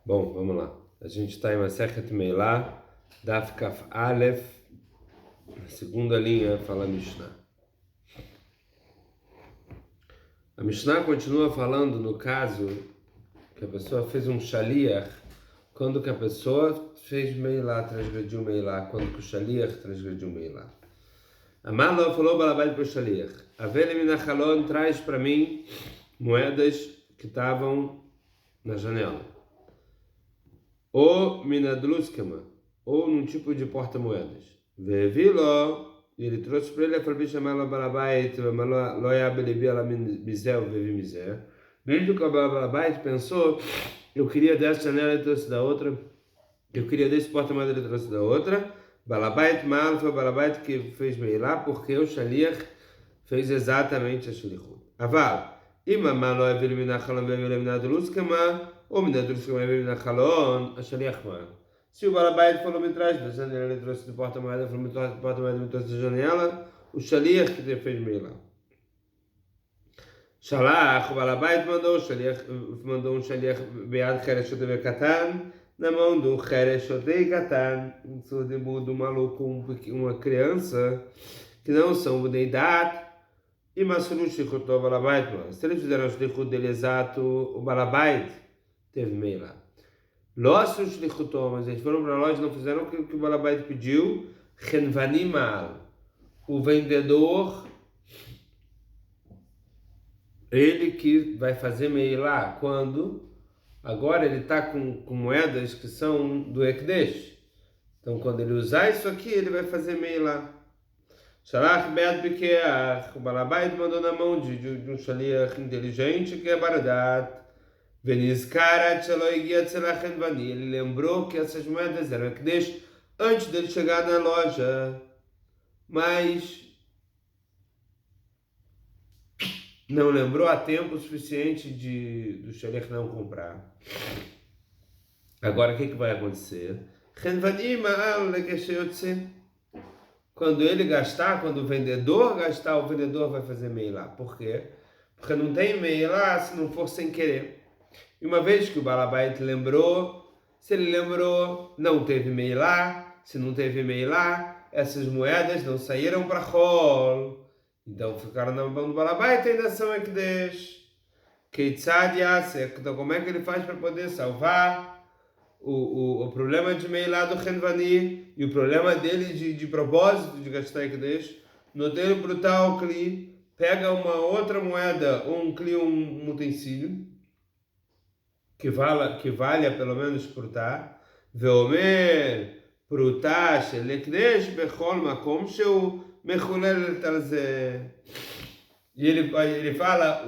Bom, vamos lá. A gente está em Masechet Meilá, Daf Kaf Aleph, na segunda linha, fala a Mishnah. A Mishnah continua falando no caso que a pessoa fez um shaliach, quando que a pessoa fez Meilá, transgrediu Meilá, quando que o shaliach transgrediu Meilá. Amalo falou Balabait para o shaliach: Avele minachalon, traz para mim moedas que estavam na janela. Ou minadluskama, ou num tipo de porta-moedas. Vevilo, ele trouxe para ele, falou: chamá-lo Balabait, loia belebi ala mizel, vevi mizer. Mesmo que o Balabait pensou, eu queria dessa janela, ele trouxe da outra, eu queria desse porta-moedas, ele trouxe da outra. Balabait mal foi o Balabait que fez Meilá, porque o shaliach fez exatamente a shlichut. Aval, imamá loia belebi minachalon, vevi minadluskama, ou minadluskama, vevi minachalon, a shaliach mal. Se o Balabait falou me traz da janela, ele trouxe do porta-moeda, falou me traz do porta-moeda, me trouxe da janela, o shaliach que fez Meilá. Shalach, o Balabait mandou um shaliach bead chereshodei katan, na mão do chereshodei katan, do maluco, uma criança, que não são o deidat, e masuru shlichut o Balabait. Se eles fizeram o shlichut dele exato, o Balabait teve Meilá. Lost os shlichutom, mas eles foram para a loja e não fizeram o que o Balabait pediu. Renvanimal, o vendedor, ele que vai fazer Meilá quando? Agora ele está com moedas que são do Ekdesh. Então quando ele usar isso aqui, ele vai fazer Meilá. Shalach be'ad bikeach, o Balabait mandou na mão de um shaliach inteligente que é Baradat. Ele lembrou que essas moedas eram Ekdesh antes dele chegar na loja, mas não lembrou a tempo suficiente do shaliach não comprar. Agora o que vai acontecer? Quando ele gastar, quando o vendedor gastar, o vendedor vai fazer Meilá. Por quê? Porque não tem Meilá se não for sem querer. E uma vez que o Balabait lembrou, se ele lembrou, não teve Meilá. Se não teve Meilá, essas moedas não saíram para Chol. Então ficaram na mão do Balabait e ainda são Ekdesh. Keitzad Yasek. Então como é que ele faz para poder salvar o problema de Meilá do Renvani e o problema dele de propósito de gastar Ekdesh? No dele brutal, Kli pega uma outra moeda ou um utensílio que valha pelo menos prutar, veomer prutar shel ekdesh bechol makom sheu mechulel talzeh. E ele fala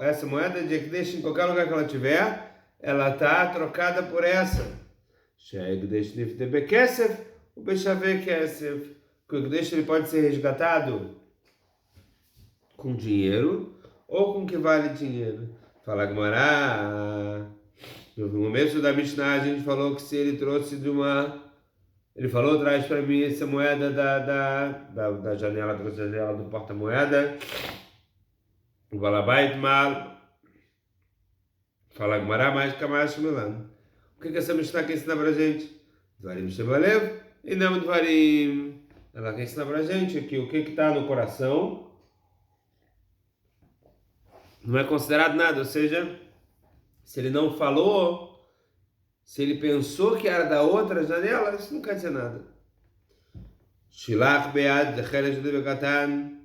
essa moeda de ekdesh em qualquer lugar que ela tiver, ela está trocada por essa. She'ekdesh nifte bekesef u beshave kesef. Que o ekdesh ele pode ser resgatado com dinheiro ou com que vale dinheiro. Fala Gemara, no começo da Mishnah a gente falou que se ele trouxe ele falou, traz para mim essa moeda da janela, trouxe a janela do porta-moeda, o Balabait mal. Fala Gemara, mais Kamash Milan. O que essa Mishnah quer ensinar para a gente? Dvarim Shebalev e não Dvarim. Ela quer ensinar para a gente que o que está no coração não é considerado nada, ou seja, se ele não falou, se ele pensou que era da outra janela, isso não quer dizer nada. Shilach bead chereshodei katan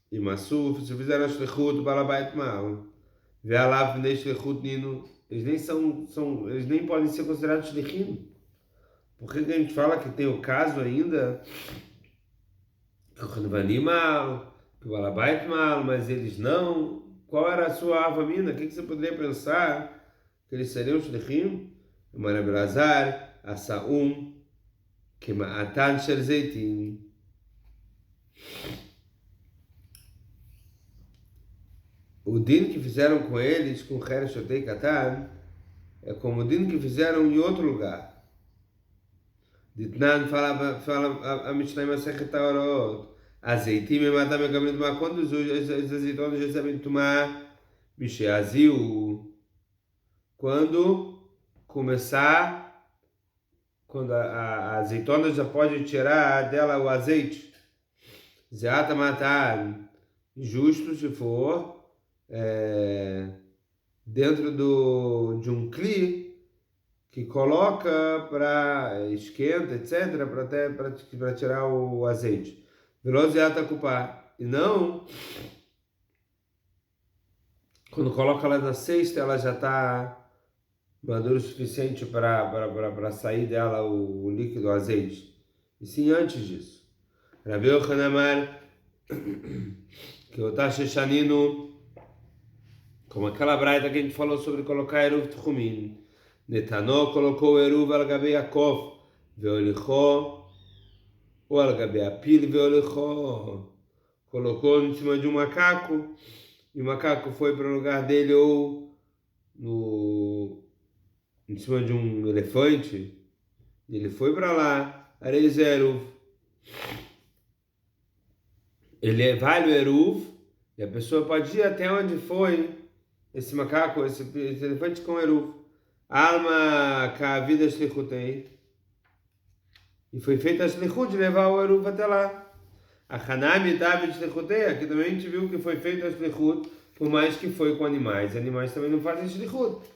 e masuf, se fizeram shlichut Balabait mal, ve'alav bnei shlichut ninu, eles nem podem ser considerados shlichim. Por que a gente fala que tem o caso ainda que o Renvani mal, que o Balabait mal, mas eles não? Qual era a sua avamina? O que você poderia pensar que eles seriam shlichim? Mara Belazar, Asaum, Kema'atan Shel Zeitin. O din que fizeram com eles, com chereshodei katan, é como o din que fizeram em outro lugar. Ditnan fala a Mishnah em Masechet Orot. Azeitim e matar meu caminho de tomar. Quando os azeitonas recebem tomar, Misheaziu. Quando começar, quando a azeitona já pode tirar dela o azeite. Zeata matar, justo se for dentro de um cli que coloca para esquenta, etc., para tirar o azeite. Velozeata culpar. E não quando coloca ela na cesta, ela já está madura o suficiente para sair dela o líquido, o azeite. E sim antes disso. Rabi Yochanan, que o Tashechanino, como aquela braita que a gente falou sobre colocar Eruv Tchumin. Netanó colocou o Eruv al Gabi Yaakov, Veolichó, ou al Gabi Apil, Veolichó. Colocou em cima de um macaco, e o macaco foi para o lugar dele, ou em cima de um elefante, e ele foi para lá, Areis Eruv. Ele vale o Eruv, e a pessoa pode ir até onde foi esse macaco, esse elefante com Eruv. Alma Kavida Shlichutei. E foi feita a Shlichut de levar o Eruv até lá. A Hanami David Shlichutei, aqui também a gente viu que foi feita a Shlichut, por mais que foi com animais. Animais também não fazem Shlichut.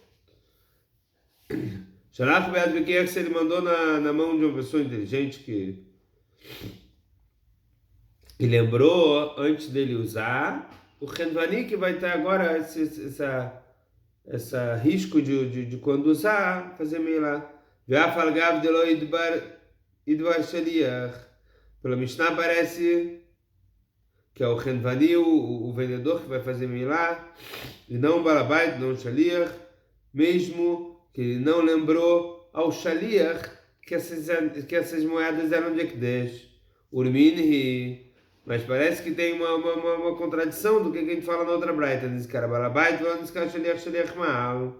Shalach Be'ad Bekiach, ele mandou na mão de uma pessoa inteligente que lembrou antes dele usar o Rendvani, que vai ter agora essa risco de quando usar, fazer meio lá. Ve'afalgav delo idvar shaliach. Pela Mishnah parece que é o Rendvani, o vendedor que vai fazer meio lá, e não o balabait, não o shaliach, mesmo que ele não lembrou ao shaliach que essas moedas eram de Ekdesh. Urminhi. Mas parece que tem uma contradição do que a gente fala na outra braita. Diz que era balabait, diz que era shaliach ma'al.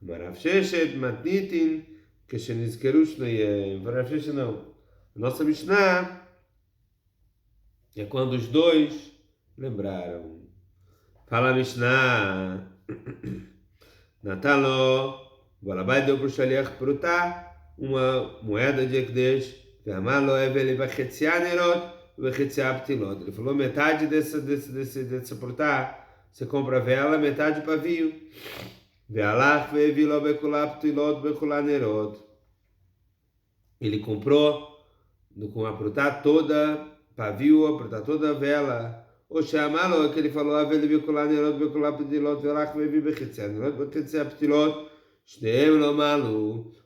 Marav sheshet matnitin, que shenizkerush no yem. Marav sheshet não. A nossa Mishnah é quando os dois lembraram. Fala a Mishnah. Natalo, o balabait deu para o shaliach prutá uma moeda de Ekdesh. Ve'amalo eveli bachetziah nerot. Ele falou metade dessa portá, você compra vela, metade pavio. Ele comprou com a portá toda pavio, a portá toda vela. O chamalo que ele falou,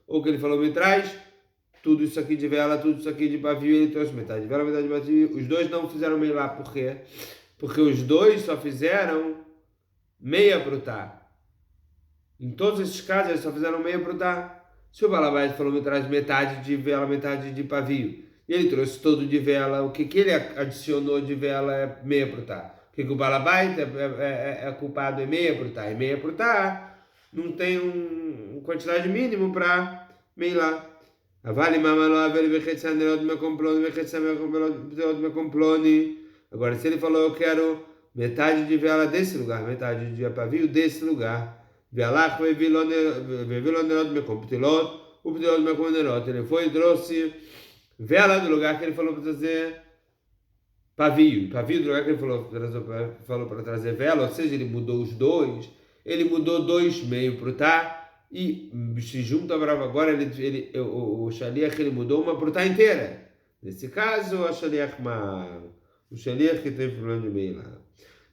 ou que ele falou, me traz tudo isso aqui de vela, tudo isso aqui de pavio, ele trouxe metade de vela, metade de pavio. Os dois não fizeram meio lá, por quê? Porque os dois só fizeram meia prutá. Em todos esses casos, eles só fizeram meia prutá. Se o balabait falou, me traz metade de vela, metade de pavio, e ele trouxe todo de vela, o que ele adicionou de vela é meia prutá. O que o balabait é culpado é meia prutá. E meia prutá não tem uma quantidade mínima para meio lá. Agora, se ele falou, eu quero metade de vela desse lugar, metade de pavio desse lugar, ele foi e trouxe vela do lugar que ele falou para trazer pavio do lugar que ele falou para trazer vela, ou seja, ele mudou os dois, ele mudou 2,5 prutá. E se junta agora o shaliach ele mudou uma prutá inteira. Nesse caso, o shaliach que teve problema de meio lá.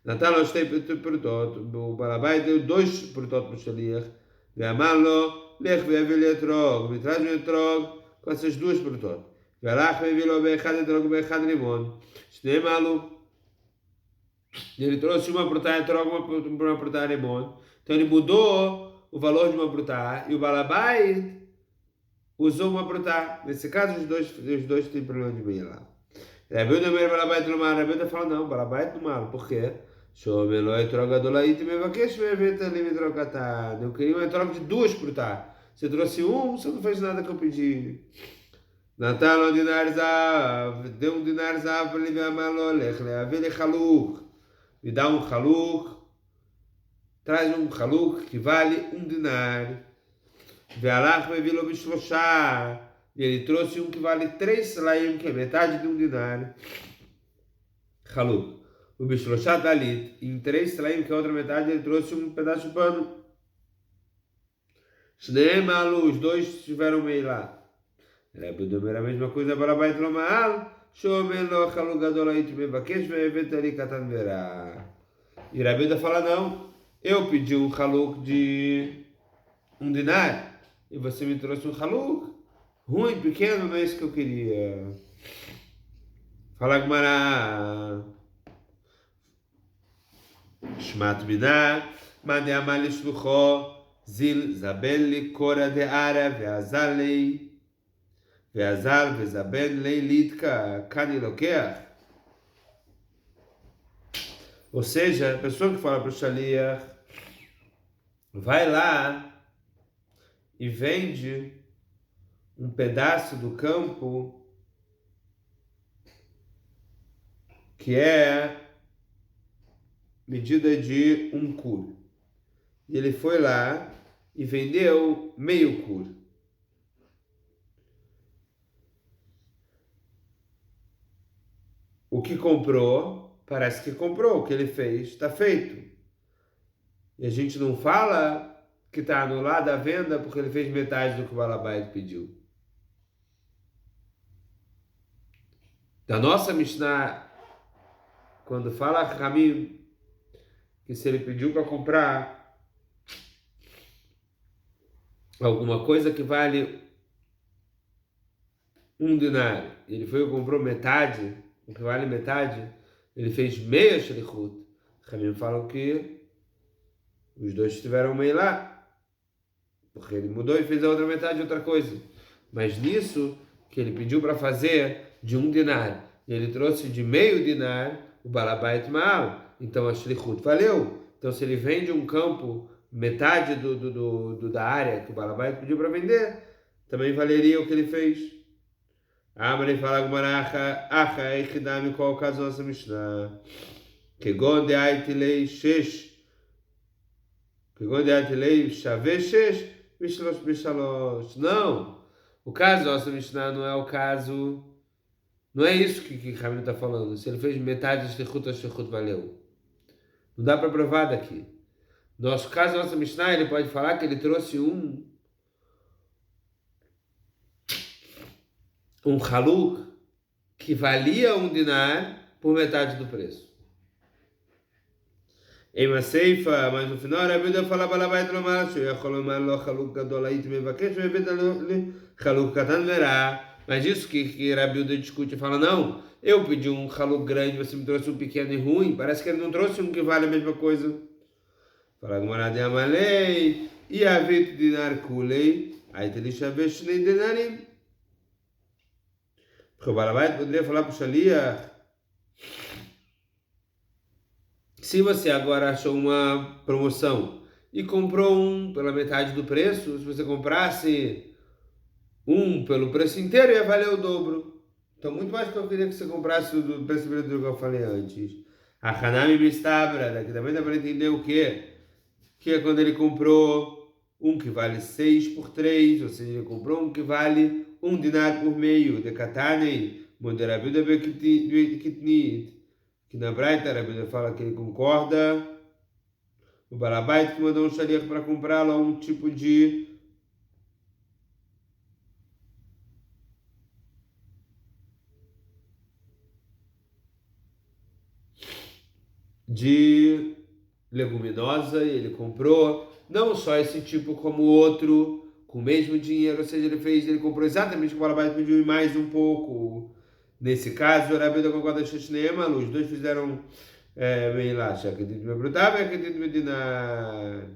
Natal os tem prutot, o balabai deu 2 prutot para o shaliach. Ve'amalo lech ve'evil etrog, me traz um etrog com essas 2 prutot. Ve'alach ve'evil be'echad etrog be'echad limon. Shnei malu. Ele trouxe uma prutá etrog, uma prutá limon. Então ele mudou o valor de uma prutá, e o balabait usou uma prutá. Nesse caso, os dois têm problema de meia lá. Rabi fala, não, balabait no mal. Por quê? Eu queria uma troca de 2 prutá. Você trouxe você não fez nada que eu pedi. Natal dinar zav, deu um dinar zav para ele ver a malolech, ele haluk. Me dá um haluk. Traz um haluk que vale 1 dinar. Ve'alach ve'vilo bishloshá. E ele trouxe um que vale 3 slaim, que é metade de um dinar. Haluk. O bishloshá talit. Em 3 slaim, que é a outra metade, ele trouxe um pedaço de pano. Shneem malu, os dois tiveram meio lá. Rebbe era a mesma coisa para Bait Lomaal. Shomen lo haluk gadol ait mevakesh ve'evet ali katan verá. E Rebbe fala, não, eu pedi um haluk de um dinar e você me trouxe um haluk ruim, pequeno, não é isso que eu queria. Fala Gmará. Shmat biná, mande amali shlucho, zil zabeli kora de ara veazalei, veazal vezaben leilitka kanilokeach. Ou seja, a pessoa que fala para o Shaliach, vai lá e vende um pedaço do campo que é medida de um kur. E ele foi lá e vendeu meio kur. O que comprou, parece que comprou. O que ele fez, está feito. E a gente não fala que está anulada a venda porque ele fez metade do que o Balabait pediu. Da nossa Mishnah, quando fala Ramim, que se ele pediu para comprar alguma coisa que vale um dinar, ele foi e comprou metade, o que vale metade, ele fez meia shlichut. Ramim falam que os dois tiveram meio lá, porque ele mudou e fez a outra metade outra coisa. Mas nisso que ele pediu para fazer de um dinar, e ele trouxe de meio dinar, o balabait ma'al, então a shlichut valeu. Então se ele vende um campo, metade da área que o balabait pediu para vender, também valeria o que ele fez. Mas ele fala acha echidami, qual o caso da nossa Mishnah? Que gonde aitilei shesh, que gonde aitilei shave shesh, bishalosh bishalosh. Não, o caso da nossa Mishnah não é o caso. Não é isso que Ramim está falando. Se ele fez metade de shlichut, a shlichut valeu. Não dá para provar daqui. Nosso caso, a nossa Mishnah, ele pode falar que ele trouxe um haluk que valia um dinar por metade do preço. Em uma ceifa, mas no final, a Bíblia fala para Balabait Lomar, eu ia falar lo haluk gadol ait mevakesh, eu ia haluk katan verá. Mas isso que Rabilda discute e fala, não, eu pedi um haluk grande, você me trouxe um pequeno e ruim, parece que ele não trouxe um que vale a mesma coisa. Fala Gmará de Amalei, e a vit dinar kulei, aí te lishavesh nem dinarim. Porque o Balabait poderia falar para o Shaliach, se você agora achou uma promoção e comprou um pela metade do preço, se você comprasse um pelo preço inteiro, ia valer o dobro. Então, muito mais que eu queria que você comprasse do preço do que eu falei antes. A Hanami Mistabra, daqui também dá para entender o quê? Que é quando ele comprou um que vale 6 por 3, ou seja, ele comprou um que vale um dinar por meio, de Katanei, Moderabilda Bekitnit, que na Braita a Rabilda fala que ele concorda, o Balabait que mandou um shaliach para comprar lá um tipo de leguminosa, e ele comprou não só esse tipo como o outro, com o mesmo dinheiro, ou seja, ele comprou exatamente o que o Balabait pediu e mais um pouco. Nesse caso, o Rabilda concorda com os dois fizeram meio lá, já que a gente me brutava e que a gente me dinar.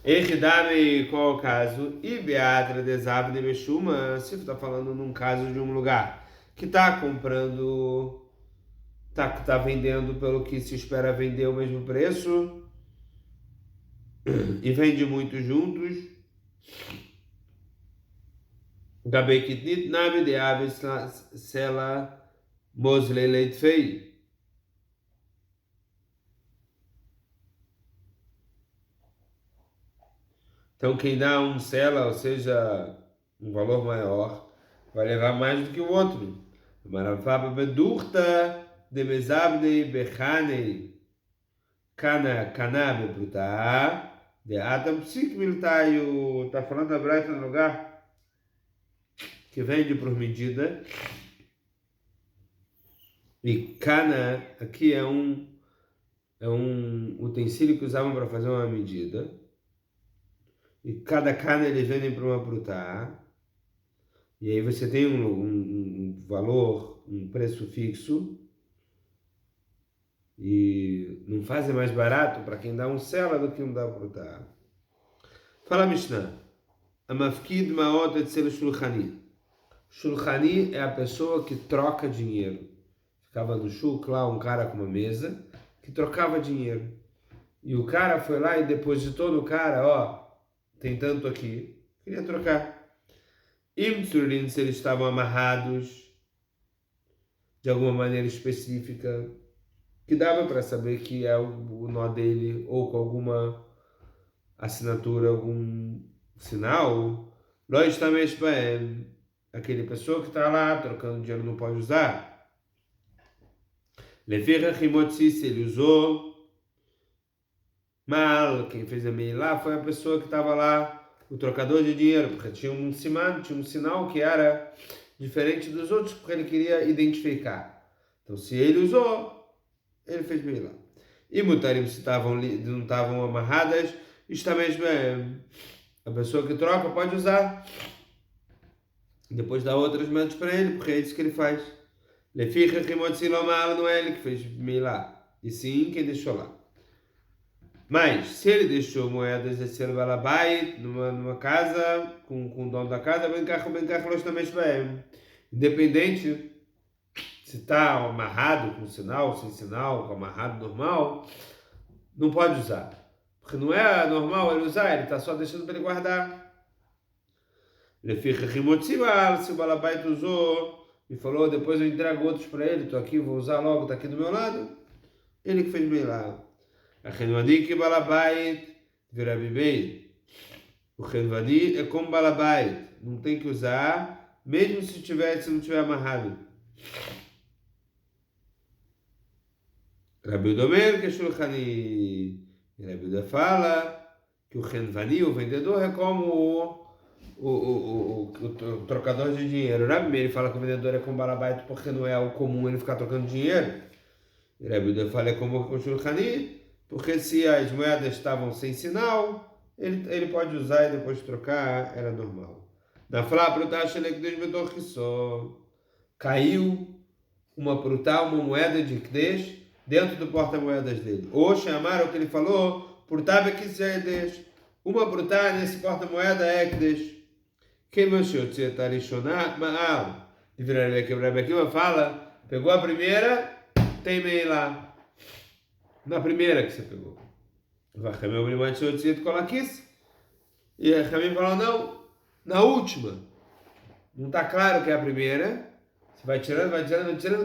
Echidame, qual é o caso? E Beatra desavne Meshuma, se está falando num caso de um lugar que está comprando, tá vendendo pelo que se espera vender o mesmo preço e vende muito juntos. Gabei kitnit nami de aves sela moslei leitfei. Então quem dá um sela, ou seja, um valor maior, vai levar mais do que o outro. Maravava bedurta de mezabnei bechanei cana bebruta de adam psik miltaio. Tá falando a Braita no lugar que vende por medida. E cana aqui é um utensílio que usavam para fazer uma medida. E cada cana eles vendem para uma pruta. E aí você tem um valor, um preço fixo. E não fazem mais barato para quem dá um sela do que um dá pruta. Fala Mishnah. Amafkid maot etzel shulchani. Shulchani é a pessoa que troca dinheiro. Ficava no shulk lá um cara com uma mesa que trocava dinheiro. E o cara foi lá e depositou no cara, ó, tem tanto aqui, queria trocar. Imtsurin, se eles estavam amarrados de alguma maneira específica, que dava para saber que é o nó dele, ou com alguma assinatura, algum sinal, nós também aquele pessoa que está lá trocando dinheiro não pode usar. Lefira Rimotzi, se ele usou mal, quem fez a meilá foi a pessoa que estava lá, o trocador de dinheiro, porque tinha um sinal que era diferente dos outros, porque ele queria identificar. Então, se ele usou, ele fez meilá. E mutarim, se não estavam amarradas, está mesmo a pessoa que troca pode usar. Depois dá outras mãos para ele, porque é isso que ele faz. Lefira Rimotzi Lomal, não é ele que fez meilá, e sim quem deixou lá. Mas, se ele deixou moedas de ser balabai numa casa, com o dono da casa, bem carro, também independente se está amarrado com sinal, sem sinal, com amarrado normal, não pode usar. Porque não é normal ele usar, ele está só deixando para ele guardar. Ele fica rimotival, se o balabai usou e falou, depois eu entrego outros para ele, estou aqui, vou usar logo, está aqui do meu lado, ele que fez bem lá. A Renvadi que balabait vira bibei. O Renvadi é como balabait, não tem que usar, mesmo se não tiver amarrado. Rabi Domer que Shulchani. Rabi Uda fala que o Renvadi, o vendedor, é como o trocador de dinheiro. Rabi Meir fala que o vendedor é como balabait porque não é o comum ele ficar trocando dinheiro. Rabi Uda fala é como o Shulchani. Porque se as moedas estavam sem sinal, ele pode usar e depois trocar, era normal. Na flá prutá shelekdesh bedorchissó. Caiu uma moeda de kdesh dentro do porta-moedas dele. Ou chamaram o que ele falou, prutá bekissedesh. Uma prutá nesse porta-moeda é kdesh. Quem manchou tzetarishonah ma'al. E viraria que o Rebbe Akiva fala, pegou a primeira, tem meio lá. Na primeira que você pegou. E a Ramim falou, não, na última. Não está claro que é a primeira. Você vai tirando.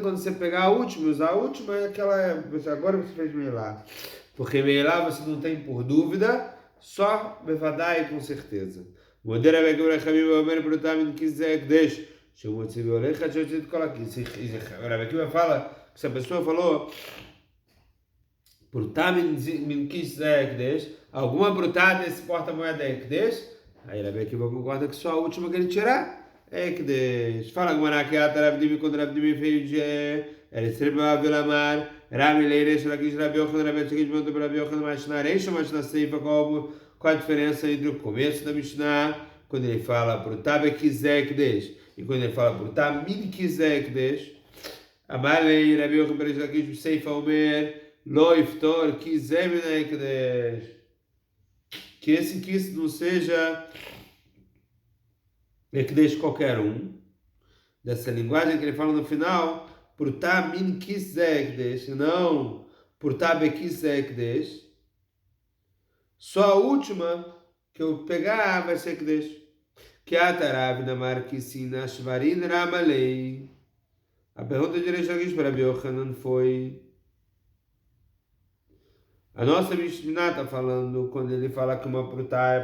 Quando você pegar a última, usar a última, é aquela. Agora você fez meio lá. Porque meio lá você não tem por dúvida, só bevadai com certeza. O Rebbe Akiva fala que se a pessoa falou alguma brutada desse porta-moeda é Ekdesh, aí Rabi Akiva concorda que só a última que ele tirar é Ekdesh. Fala Gmará que a Rabi quando Rabi veio de Erestreba Velamar, Rami Leiresh, Lakish Rabi Yochanan, Rabi Tchikish, Mando para Rabi Yochanan, Mashna Reish, Mashna Seifa, qual a diferença entre o começo da Mishnah, quando ele fala Brutab Ekdesh, e quando ele fala Brutab Min Ekdesh, Amalei Rabi Yochanan, Rabi Tchikish, Seifa Omer, Loiftor, que esse kiss não seja Ekdesh qualquer um, dessa linguagem que ele fala no final, por min kiss Ekdesh, não por bekis Ekdesh, só a última que eu pegar vai ser Ekdesh. Que a Tarav na Marquisina Shvarin Ramalei. A pergunta de Reish Lakish para Rabi Yochanan foi A nossa Mishnah está falando, quando ele fala que uma prutá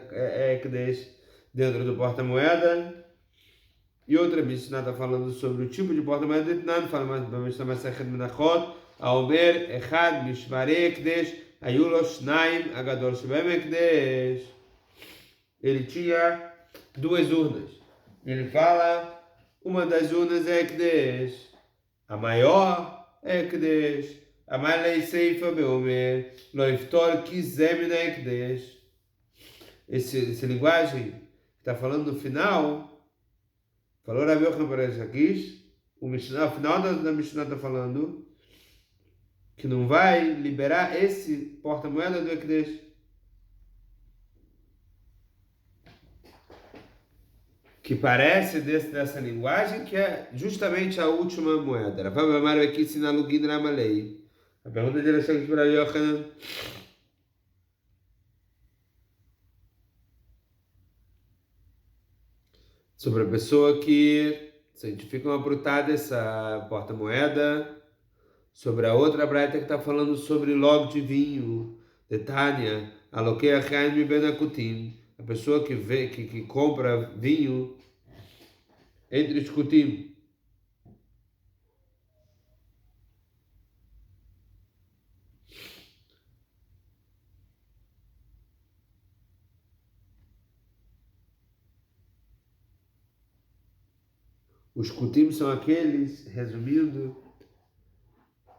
é Ekdesh dentro do porta-moeda, e outra Mishnah está falando sobre o tipo de porta-moeda de Etnan, fala mais uma Mishnah Masechet Menachot, Aomer, Echad, Mishmarei Ekdesh, Ayulo, Shnaim, Agadol Shebem Ekdesh. Ele tinha duas urnas. Ele fala, uma das urnas é Ekdesh, a maior é Ekdesh, a Malei Seifa Beomer, Loiftor Kizem Ekdesh. Essa linguagem que está falando no final, falou Rabi Yochanan bar Reish Lakish, o final da Mishnah está falando que não vai liberar esse porta-moeda do Ekdesh. Que parece dessa linguagem, que é justamente a última moeda. A pergunta de Rabi Yochanan: sobre a pessoa que cientifica uma brutada dessa porta-moeda, sobre a outra braita que está falando sobre log de vinho, de Tânia, aloquei a Chaim ben Akutim, a pessoa que compra vinho entre os Kutim. Os Kutim são aqueles, resumindo,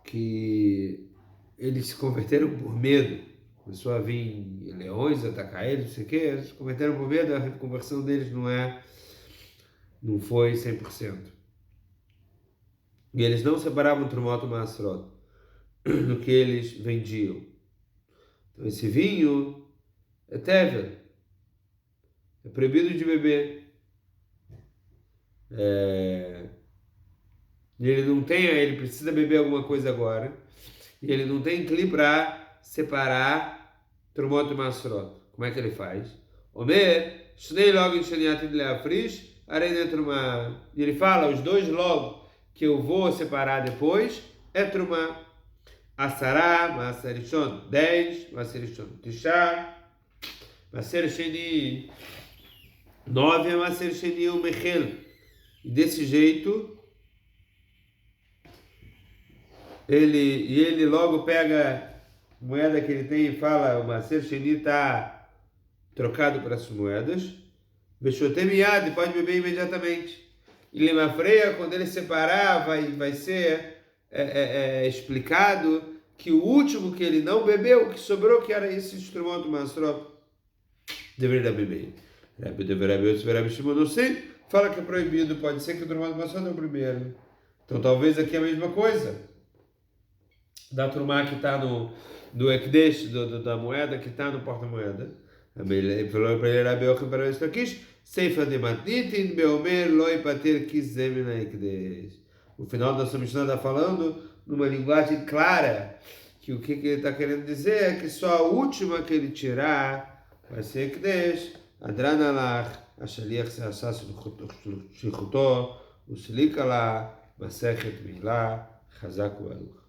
que eles se converteram por medo. A pessoa vinha leões atacar eles, não sei o quê, eles se converteram por medo, a conversão deles não foi 100%. E eles não separavam Trumot e Maasrot no que eles vendiam. Então esse vinho é tevel, é proibido de beber. Ele precisa beber alguma coisa agora, e ele não tem cli para separar Trumot e Maasrot. Como é que ele faz? Omer, Shnei log sheniat leafrish, arena trumá. E ele fala, os dois log que eu vou separar depois é trumá. Asará, Maserishon 10, Maserishon Tishá, Maser Sheni 9, Maser Sheni o Mechel. E desse jeito, ele logo pega a moeda que ele tem e fala, o Maser Sheni está trocado para as moedas, Bechotemiad, pode beber imediatamente. E Lima Freia, quando ele separar, vai ser explicado que o último que ele não bebeu, o que sobrou, que era esse instrumento Maasrot, deveria beber. Rabi Shimon não sei, fala que é proibido, pode ser que o instrumento Maasrot é o primeiro. Então talvez aqui é a mesma coisa. Da turma que está do Ekdesh, da moeda que está no porta-moeda. Falou para ele Rabi Yochanan bar Reish Lakish, Seifa de Matnitin Beomer Loi Pater Kizem na Ekdesh. O final da sua Mishnah está falando numa linguagem clara que o que ele está querendo dizer é que só a última que ele tirar vai ser Ekdesh, Adranalach, Ashaliach se assasse do Shichutó, o Silikalá, Masechet Milá, Chazak Baruch.